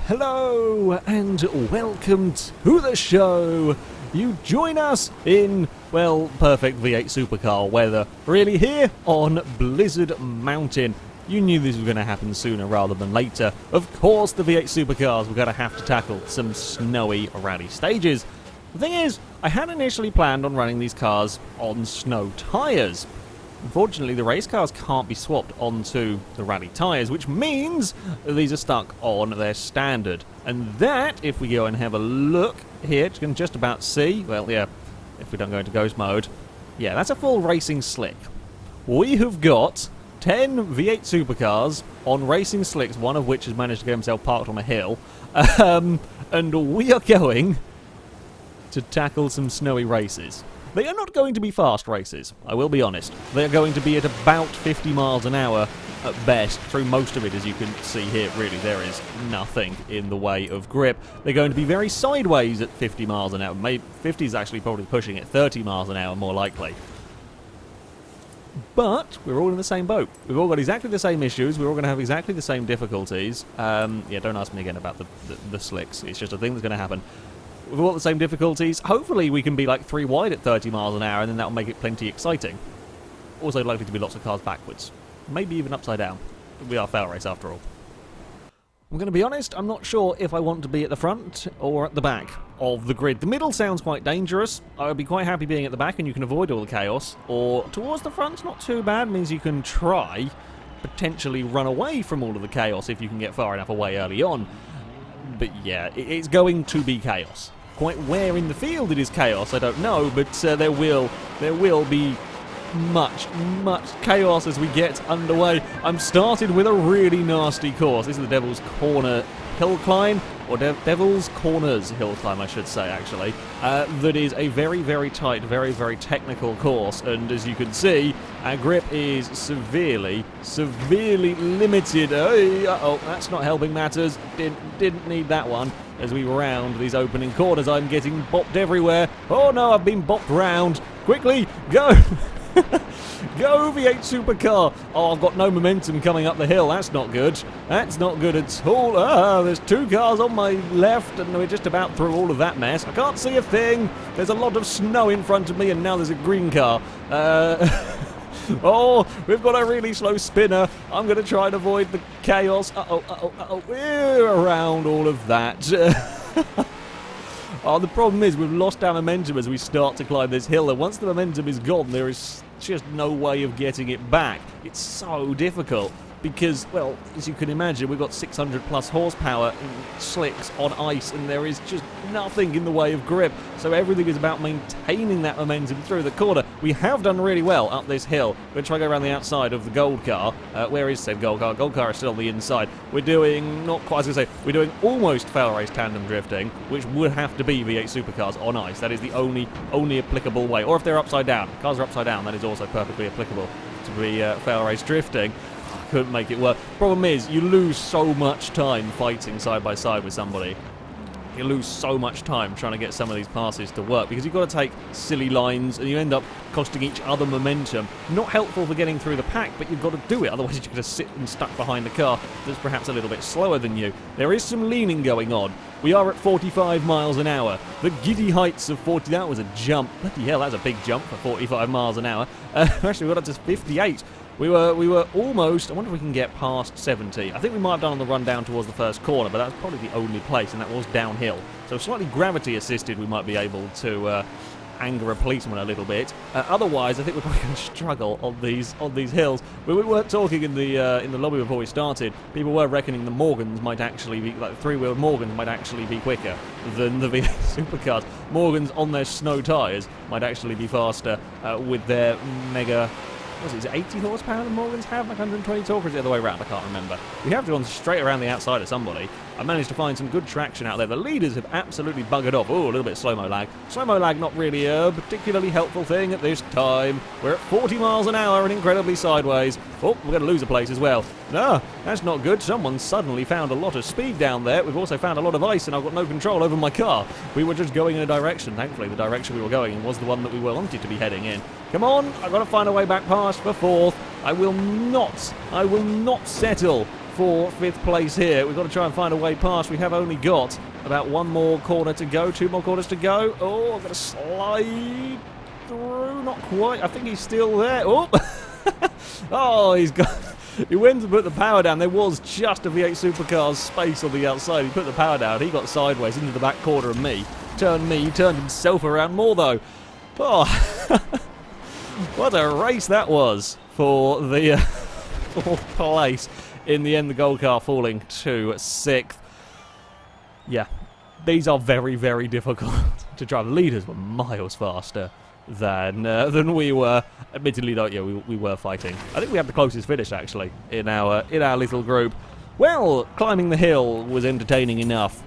Hello and welcome to the show. You join us in, well, perfect V8 Supercar weather, really here on Blizzard Mountain. You knew this was going to happen sooner rather than later. Of course the V8 Supercars were going to have to tackle some snowy rally stages. The thing is, I had initially planned on running these cars on snow tyres. Unfortunately, the race cars can't be swapped onto the rally tyres, which means these are stuck on their standard. And that, if we go and have a look here, you can just about see, well, yeah, if we don't go into ghost mode, yeah, that's a full racing slick. We have got 10 V8 Supercars on racing slicks, one of which has managed to get himself parked on a hill, and we are going to tackle some snowy races. They are not going to be fast races, I will be honest. They are going to be at about 50 miles an hour at best. Through most of it, as you can see here, really, there is nothing in the way of grip. They're going to be very sideways at 50 miles an hour. Maybe 50 is actually probably pushing it, 30 miles an hour more likely. But we're all in the same boat. We've all got exactly the same issues. We're all going to have exactly the same difficulties. Yeah, don't ask me again about the slicks. It's just a thing that's going to happen. With all the same difficulties, hopefully we can be like 3 wide at 30 miles an hour, and then that'll make it plenty exciting. Also likely to be lots of cars backwards. Maybe even upside down. We are FailRace after all. I'm going to be honest, I'm not sure if I want to be at the front or at the back of the grid. The middle sounds quite dangerous. I would be quite happy being at the back and you can avoid all the chaos. Or towards the front's not too bad, means you can try, potentially run away from all of the chaos if you can get far enough away early on. But yeah, it's going to be chaos. Quite where in the field it is chaos, I don't know, but there will be much chaos as we get underway. I'm started with a really nasty course. This is the Devil's Corner hill climb, or Devil's Corners hill climb, I should say, actually. That is a very tight, very technical course, and as you can see, our grip is severely limited. Uh-oh, that's not helping matters. Didn't need that one. As we round these opening corners, I'm getting bopped everywhere. Oh no, I've been bopped round. Quickly, go! Go, V8 Supercar! Oh, I've got no momentum coming up the hill. That's not good. That's not good at all. Ah, there's 2 cars on my left, and we're just about through all of that mess. I can't see a thing. There's a lot of snow in front of me, and now there's a green car. Oh, we've got a really slow spinner. I'm going to try and avoid the chaos. Uh-oh. We're around all of that. Oh, the problem is we've lost our momentum as we start to climb this hill, and once the momentum is gone, there is just no way of getting it back. It's so difficult because, well, as you can imagine, we've got 600 plus horsepower and slicks on ice, and there is just nothing in the way of grip. So everything is about maintaining that momentum through the corner. We have done really well up this hill. We're going to try to go around the outside of the gold car. Where is said gold car? Gold car is still on the inside. We're doing, not quite, as I was going to say, we're doing almost FailRace tandem drifting, which would have to be V8 Supercars on ice. That is the only applicable way. Or if they're upside down. If cars are upside down, that is also perfectly applicable to be FailRace drifting. Couldn't make it work. Problem is, you lose so much time fighting side by side with somebody. You lose so much time trying to get some of these passes to work because you've got to take silly lines and you end up costing each other momentum. Not helpful for getting through the pack, but you've got to do it, otherwise you're going to sit and stuck behind a car that's perhaps a little bit slower than you. There is some leaning going on. We are at 45 miles an hour. The giddy heights of 40, that was a jump. Bloody hell, that's a big jump for 45 miles an hour. Actually, we got up to 58. We were almost, I wonder if we can get past 70. I think we might have done on the run down towards the first corner, but that's probably the only place, and that was downhill. So slightly gravity assisted, we might be able to anger a policeman a little bit. Otherwise, I think we're probably going to struggle on these hills. We were talking in the lobby before we started. People were reckoning the Morgans might actually be, like the 3-wheel Morgans might actually be quicker than the V8 Supercars. Morgans on their snow tyres might actually be faster with their mega. What is it 80 horsepower the Morgans have? Like 120 torque, or is it the other way around? I can't remember. We have gone straight around the outside of somebody. I managed to find some good traction out there. The leaders have absolutely buggered off. Oh, a little bit of slow-mo lag. Slow-mo lag, not really a particularly helpful thing at this time. We're at 40 miles an hour and incredibly sideways. Oh, we're going to lose a place as well. No, that's not good. Someone suddenly found a lot of speed down there. We've also found a lot of ice, and I've got no control over my car. We were just going in a direction. Thankfully, the direction we were going in was the one that we wanted to be heading in. Come on, I've got to find a way back past for 4th. I will not settle for 5th place here. We've got to try and find a way past. We have only got about one more corner to go, 2 more corners to go. Oh, I'm going to slide through. Not quite. I think he's still there. Oh, oh, he's got... He went to put the power down. There was just a V8 Supercars space on the outside. He put the power down. He got sideways into the back corner of me. He turned himself around more, though. Oh, what a race that was for the 4th place. In the end, the gold car falling to 6th. Yeah, these are very, very difficult to drive. The leaders were miles faster than we were. Admittedly, though, yeah, we were fighting. I think we had the closest finish, actually, in our little group. Well, climbing the hill was entertaining enough.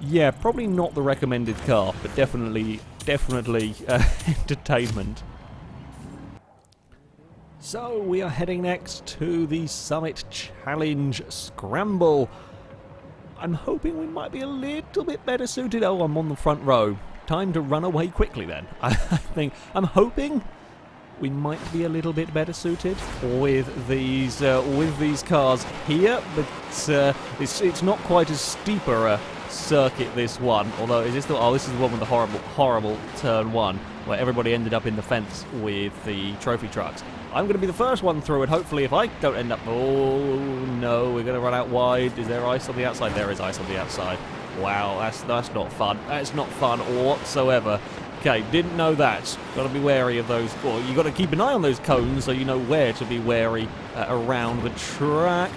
Yeah, probably not the recommended car, but definitely entertainment. So we are heading next to the Summit Challenge Scramble. I'm hoping we might be a little bit better suited. Oh, I'm on the front row. Time to run away quickly then. I'm hoping we might be a little bit better suited with these cars here, but it's not quite as steeper a circuit, this one. Although this is the one with the horrible turn 1 where everybody ended up in the fence with the trophy trucks. I'm going to be the first one through, and hopefully if I don't end up... Oh, no, we're going to run out wide. Is there ice on the outside? There is ice on the outside. Wow, that's not fun. That's not fun whatsoever. Okay, didn't know that. Got to be wary of those... Well, you got to keep an eye on those cones so you know where to be wary around the track.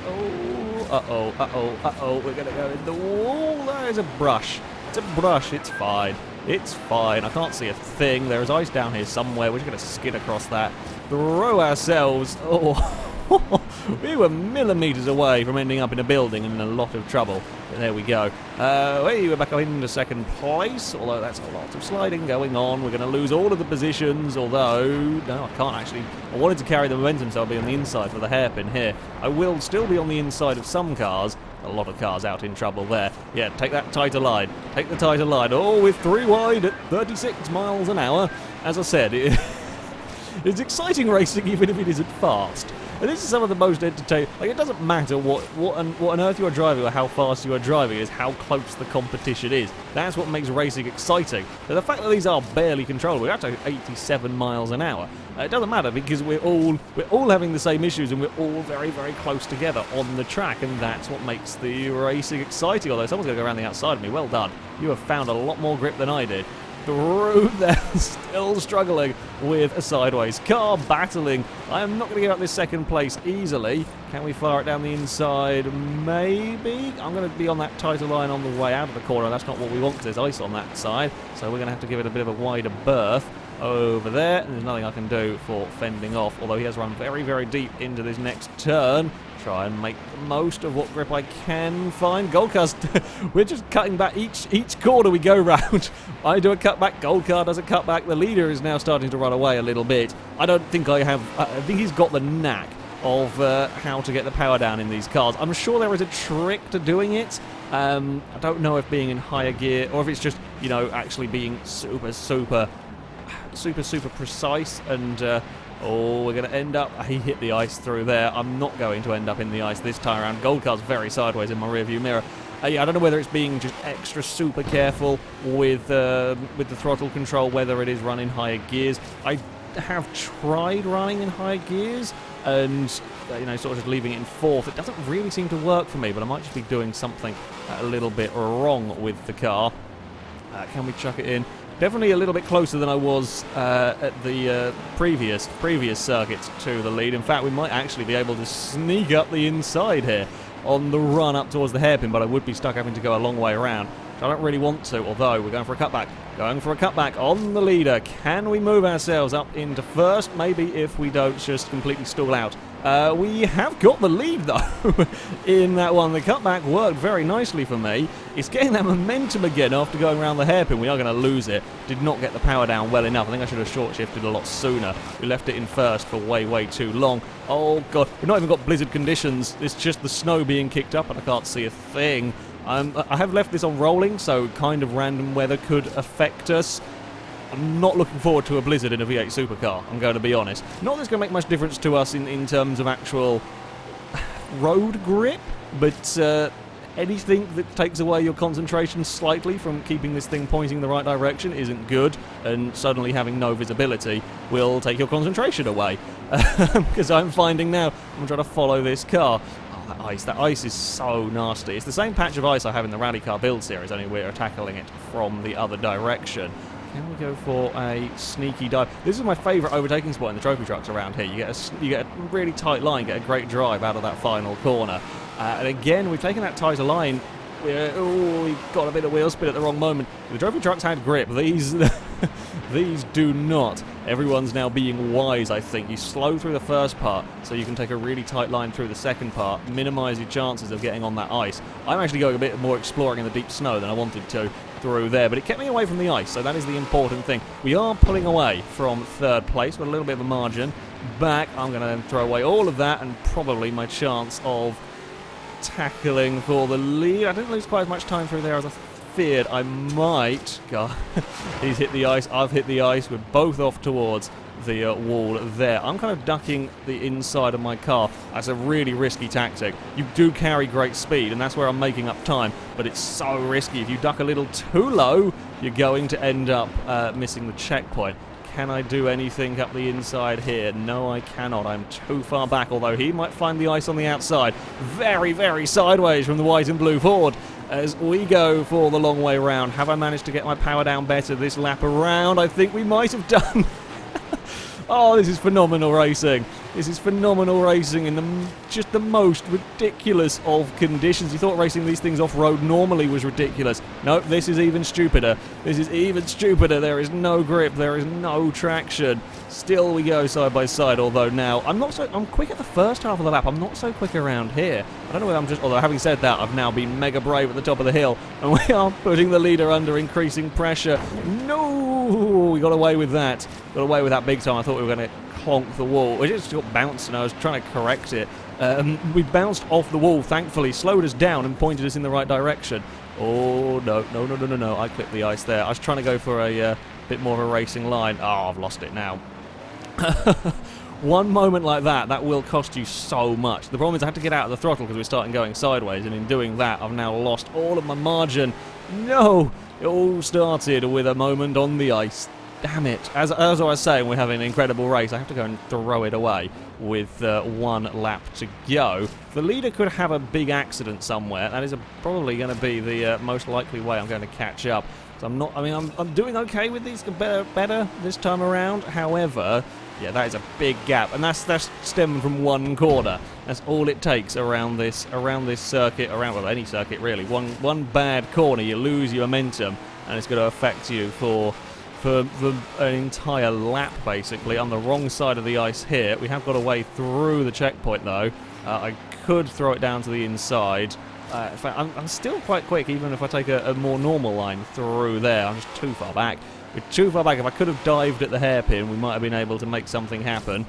Oh, we're going to go in the wall. There's a brush. It's a brush. It's fine. It's fine. I can't see a thing. There's ice down here somewhere. We're just going to skid across that. Throw ourselves. Oh, we were millimeters away from ending up in a building and in a lot of trouble. But there we go. We're back into 2nd place, although that's a lot of sliding going on. We're going to lose all of the positions, although... No, I can't actually. I wanted to carry the momentum, so I'll be on the inside for the hairpin here. I will still be on the inside of some cars. A lot of cars out in trouble there. Yeah, take that tighter line. Take the tighter line. Oh, with 3 wide at 36 miles an hour. As I said, it's exciting racing even if it isn't fast. And this is some of the most entertaining... Like, it doesn't matter what on earth you are driving or how fast you are driving, it's how close the competition is. That's what makes racing exciting. But the fact that these are barely controllable, we're up to 87 miles an hour. It doesn't matter because we're all having the same issues and we're all very, very close together on the track, and that's what makes the racing exciting. Although someone's going to go around the outside of me. Well done. You have found a lot more grip than I did. Through there, still struggling with a sideways car, battling. I am not going to give up this 2nd place easily. Can we fire it down the inside? Maybe. I'm going to be on that tighter line on the way out of the corner. That's not what we want because there's ice on that side. So we're going to have to give it a bit of a wider berth over there. And there's nothing I can do for fending off, although he has run very, very deep into this next turn. Try and make the most of what grip I can find. Gold cars, we're just cutting back each corner we go round. I do a cutback, Gold car does a cutback. The leader is now starting to run away a little bit. I don't think I have... I think he's got the knack of how to get the power down in these cars. I'm sure there is a trick to doing it. I don't know if being in higher gear or if it's just, you know, actually being super precise and... Oh, we're going to end up... He hit the ice through there. I'm not going to end up in the ice this time around. Gold car's very sideways in my rearview mirror. Yeah, I don't know whether it's being just extra super careful with the throttle control, whether it is running higher gears. I have tried running in higher gears and, you know, sort of just leaving it in 4th. It doesn't really seem to work for me, but I might just be doing something a little bit wrong with the car. Can we chuck it in? Definitely a little bit closer than I was at the previous circuits to the lead. In fact, we might actually be able to sneak up the inside here on the run up towards the hairpin, but I would be stuck having to go a long way around. I don't really want to, although we're going for a cutback. Going for a cutback on the leader. Can we move ourselves up into 1st? Maybe if we don't just completely stall out. We have got the lead, though, in that one. The cutback worked very nicely for me. It's getting that momentum again after going around the hairpin. We are going to lose it. Did not get the power down well enough. I think I should have short-shifted a lot sooner. We left it in 1st for way, way too long. Oh, God. We've not even got blizzard conditions. It's just the snow being kicked up, and I can't see a thing. I have left this on rolling, so kind of random weather could affect us. I'm not looking forward to a blizzard in a V8 Supercar, I'm going to be honest. Not that it's going to make much difference to us in terms of actual road grip, but anything that takes away your concentration slightly from keeping this thing pointing in the right direction isn't good, and suddenly having no visibility will take your concentration away. Because I'm finding now, I'm trying to follow this car. Oh, that ice is so nasty. It's the same patch of ice I have in the rally car build series, only we're tackling it from the other direction. Can we go for a sneaky dive? This is my favourite overtaking spot in the trophy trucks around here. You get a really tight line, get a great drive out of that final corner. And again, we've taken that tighter line. We got a bit of wheel spin at the wrong moment. The trophy trucks had grip. These do not. Everyone's now being wise, I think. You slow through the first part so you can take a really tight line through the second part, minimise your chances of getting on that ice. I'm actually going a bit more exploring in the deep snow than I wanted to through there, but it kept me away from the ice, so that is the important thing. We are pulling away from third place with a little bit of a margin. Back, I'm going to then throw away all of that and probably my chance of tackling for the lead. I didn't lose quite as much time through there as I feared I might. God, he's hit the ice, I've hit the ice. We're both off towards the wall there. I'm kind of ducking the inside of my car. That's a really risky tactic. You do carry great speed, and that's where I'm making up time, but it's so risky. If you duck a little too low, you're going to end up missing the checkpoint. Can I do anything up the inside here? No, I cannot. I'm too far back, although he might find the ice on the outside. Very, very sideways from the white and blue Ford as we go for the long way round. Have I managed to get my power down better this lap around? I think we might have done. Oh, this is phenomenal racing. This is phenomenal racing in just the most ridiculous of conditions. You thought racing these things off-road normally was ridiculous. Nope, this is even stupider. This is even stupider. There is no grip. There is no traction. Still we go side by side, although now I'm quick at the first half of the lap. I'm not so quick around here. I don't know whether although having said that, I've now been mega brave at the top of the hill, and we are putting the leader under increasing pressure. No! We got away with that. Got away with that big time. I thought we were going to clonk the wall. We just got bounced, and I was trying to correct it. We bounced off the wall, thankfully, slowed us down and pointed us in the right direction. Oh, no. I clipped the ice there. I was trying to go for a bit more of a racing line. Oh, I've lost it now. One moment like that will cost you so much. The problem is I have to get out of the throttle because we're starting going sideways, and in doing that, I've now lost all of my margin. No! It all started with a moment on the ice. Damn it. As I was saying, we're having an incredible race. I have to go and throw it away with one lap to go. The leader could have a big accident somewhere. That is probably going to be the most likely way I'm going to catch up. So I'm doing okay with these, better this time around. However, yeah, that is a big gap, and that's stemming from one corner. That's all it takes around this circuit, well, any circuit really. One bad corner, you lose your momentum, and it's going to affect you for an entire lap, basically. On the wrong side of the ice here. We have got a way through the checkpoint, though. I could throw it down to the inside. In fact, I'm still quite quick, even if I take a more normal line through there. I'm just too far back. We're too far back. If I could have dived at the hairpin, we might have been able to make something happen.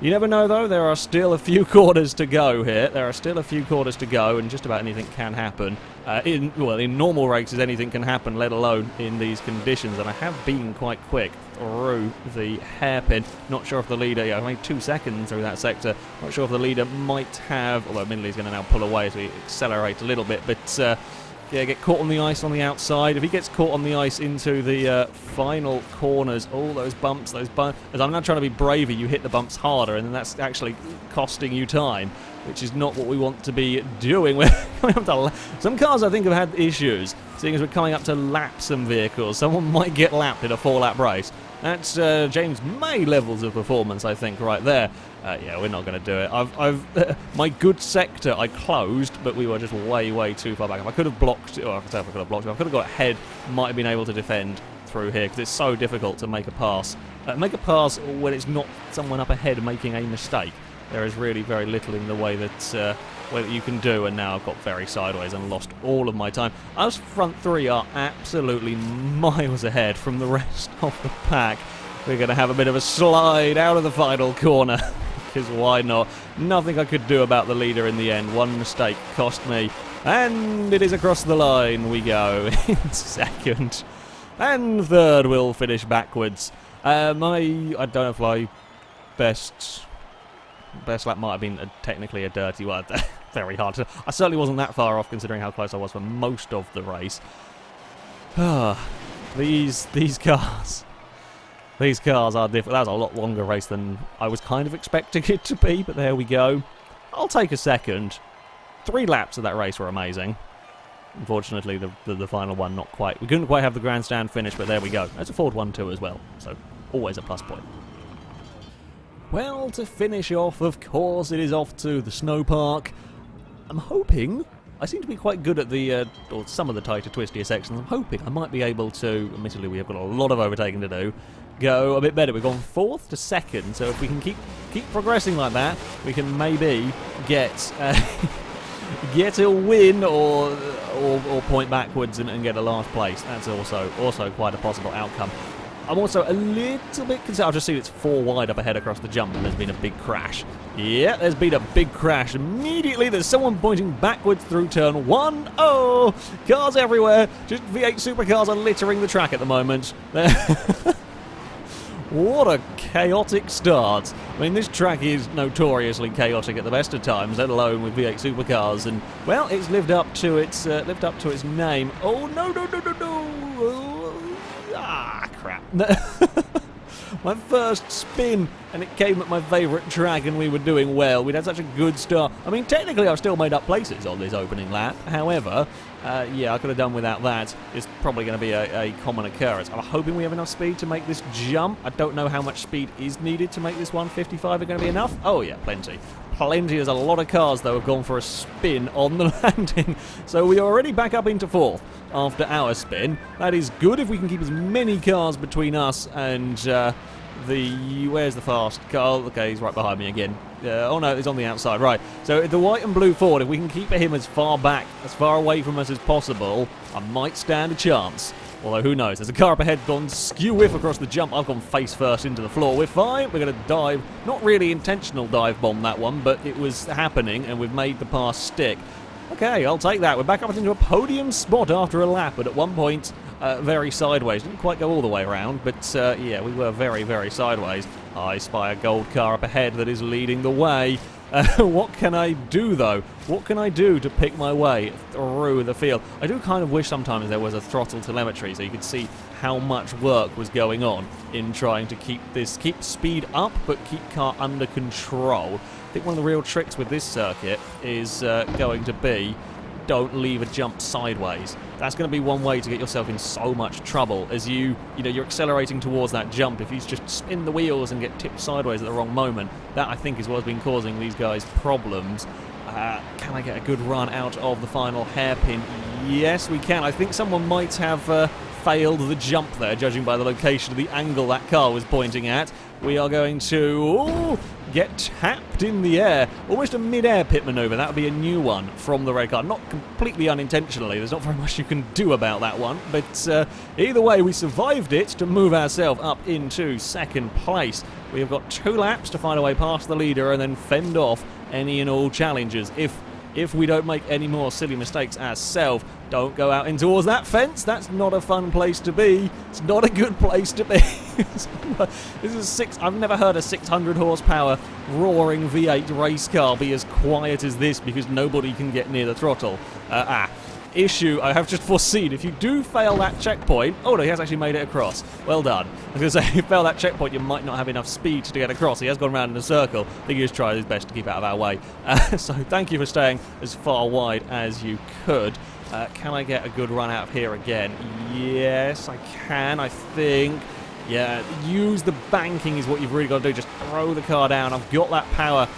You never know, though. There are still a few quarters to go here. There are still a few quarters to go, and just about anything can happen. In normal races, anything can happen, let alone in these conditions. And I have been quite quick through the hairpin. Not sure if the leader, I made 2 seconds through that sector. Not sure if the leader might have, although admittedly he's going to now pull away as we accelerate a little bit. But yeah, get caught on the ice on the outside. If he gets caught on the ice into the final corners, all those bumps, as I'm now trying to be braver, you hit the bumps harder, and then that's actually costing you time, which is not what we want to be doing. Some cars, I think, have had issues, seeing as we're coming up to lap some vehicles. Someone might get lapped in a 4-lap race. That's James May levels of performance, I think, right there. Yeah, we're not going to do it. My good sector I closed, but we were just way too far back. If I could have blocked, or I could say if I could have blocked, if I could have got ahead, might have been able to defend through here, because it's so difficult to make a pass. Make a pass when it's not someone up ahead making a mistake. There is really very little in the way that you can do, and now I've got very sideways and lost all of my time. Us front three are absolutely miles ahead from the rest of the pack. We're going to have a bit of a slide out of the final corner, because why not? Nothing I could do about the leader in the end. One mistake cost me, and it is across the line we go in second. And third will finish backwards. I don't know if I best Best lap might have been technically a dirty one. Very hard to... I certainly wasn't that far off considering how close I was for most of the race. These cars... These cars are different. That was a lot longer race than I was kind of expecting it to be, but there we go. I'll take a second. 3 laps of that race were amazing. Unfortunately, the final one, not quite. We couldn't quite have the grandstand finish, but there we go. There's a Ford 1-2 as well, so always a plus point. Well, to finish off, of course, it is off to the snow park. I'm hoping... I seem to be quite good at the, or some of the tighter, twistier sections. I'm hoping I might be able to, admittedly we have got a lot of overtaking to do, go a bit better. We've gone 4th to 2nd, so if we can keep progressing like that, we can maybe get get a win or point backwards and get a last place. That's also quite a possible outcome. I'm also a little bit concerned. I've just seen it's 4 wide up ahead across the jump and there's been a big crash. Yeah, there's been a big crash. Immediately there's someone pointing backwards through turn 1. Oh, cars everywhere. Just V8 supercars are littering the track at the moment. What a chaotic start. I mean, this track is notoriously chaotic at the best of times, let alone with V8 supercars. And, well, it's lived up to its name. Oh, no. Ah, crap. My first spin, and it came at my favourite track, and we were doing well. We'd had such a good start. I mean, technically, I've still made up places on this opening lap. However, yeah, I could have done without that. It's probably going to be a common occurrence. I'm hoping we have enough speed to make this jump. I don't know how much speed is needed to make this 155. Are going to be enough? Oh, yeah, plenty. Plenty. There's a lot of cars, though, have gone for a spin on the landing. So we are already back up into 4th after our spin. That is good if we can keep as many cars between us and where's the fast car? Okay, he's right behind me again. Oh no, he's on the outside, right. So the white and blue Ford, if we can keep him as far back, as far away from us as possible, I might stand a chance. Although, who knows? There's a car up ahead gone skew-whiff across the jump. I've gone face first into the floor. We're fine. We're going to dive. Not really intentional dive bomb, that one, but it was happening, and we've made the pass stick. Okay, I'll take that. We're back up into a podium spot after a lap, but at one point, very sideways. Didn't quite go all the way around, but yeah, we were very, very sideways. I spy a gold car up ahead that is leading the way. What can I do, though? What can I do to pick my way through the field? I do kind of wish sometimes there was a throttle telemetry so you could see how much work was going on in trying to keep speed up but keep car under control. I think one of the real tricks with this circuit is going to be don't leave a jump sideways. That's going to be one way to get yourself in so much trouble as you're accelerating towards that jump. If you just spin the wheels and get tipped sideways at the wrong moment, that I think is what's been causing these guys problems. Can I get a good run out of the final hairpin? Yes, we can. I think someone might have failed the jump there, judging by the location of the angle that car was pointing at. We are going to get tapped in the air. Almost a mid-air pit maneuver. That would be a new one from the red car. Not completely unintentionally. There's not very much you can do about that one. But either way, we survived it to move ourselves up into 2nd place. We have got 2 laps to find a way past the leader and then fend off any and all challengers. If we don't make any more silly mistakes ourselves, don't go out in towards that fence. That's not a fun place to be. It's not a good place to be. This is I've never heard a 600 horsepower roaring V8 race car be as quiet as this because nobody can get near the throttle. Issue I have just foreseen. If you do fail that checkpoint... Oh, no, he has actually made it across. Well done. I was going to say, if you fail that checkpoint, you might not have enough speed to get across. He has gone around in a circle. I think he just tried his best to keep out of our way. So thank you for staying as far wide as you could. Can I get a good run out of here again? Yes, I can, I think. Yeah, use the banking is what you've really got to do. Just throw the car down. I've got that power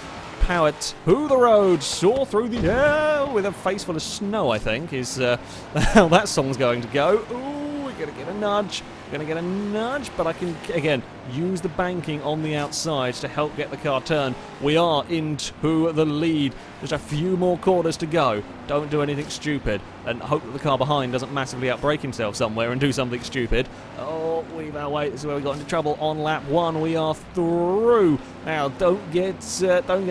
to the road, soar through the air with a face full of snow, I think, is how that song's going to go. Ooh, we're going to get a nudge. We're going to get a nudge, but I can, again, use the banking on the outside to help get the car turned. We are into the lead. Just a few more quarters to go. Don't do anything stupid, and hope that the car behind doesn't massively outbrake himself somewhere and do something stupid. Oh, weave our way. This is where we got into trouble on lap 1. We are through. Now, don't get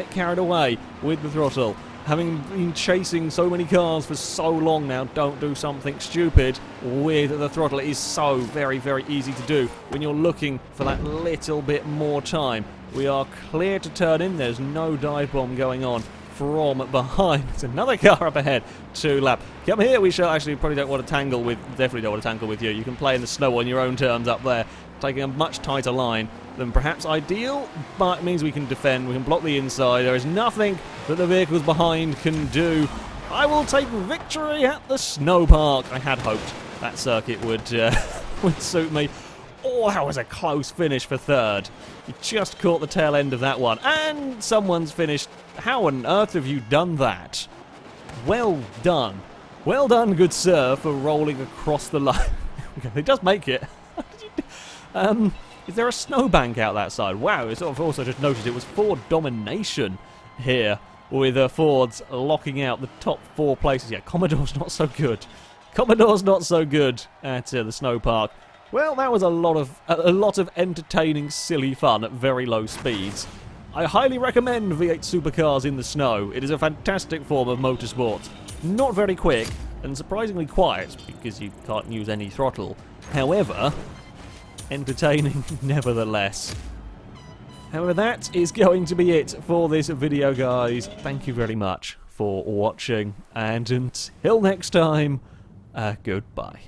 carried away with the throttle. Having been chasing so many cars for so long now, don't do something stupid with the throttle. It is so very, very easy to do when you're looking for that little bit more time. We are clear to turn in. There's no dive bomb going on from behind. There's another car up ahead. 2 lap. Come here. We shall actually probably don't want to tangle with, definitely don't want to tangle with you. You can play in the snow on your own terms up there, taking a much tighter line than perhaps ideal, but it means we can defend, we can block the inside. There is nothing that the vehicles behind can do. I will take victory at the snow park. I had hoped that circuit would suit me. Oh, that was a close finish for third. You just caught the tail end of that one, and someone's finished. How on earth have you done that? Well done. Well done, good sir, for rolling across the line. It does make it. Is there a snowbank out that side? Wow, I've also just noticed it was Ford domination here, with Fords locking out the top 4 places. Yeah, Commodore's not so good. Commodore's not so good at the snow park. Well, that was a lot of entertaining, silly fun at very low speeds. I highly recommend V8 Supercars in the snow. It is a fantastic form of motorsport. Not very quick, and surprisingly quiet, because you can't use any throttle. However, entertaining nevertheless. However, that is going to be it for this video, guys. Thank you very much for watching, and until next time, goodbye.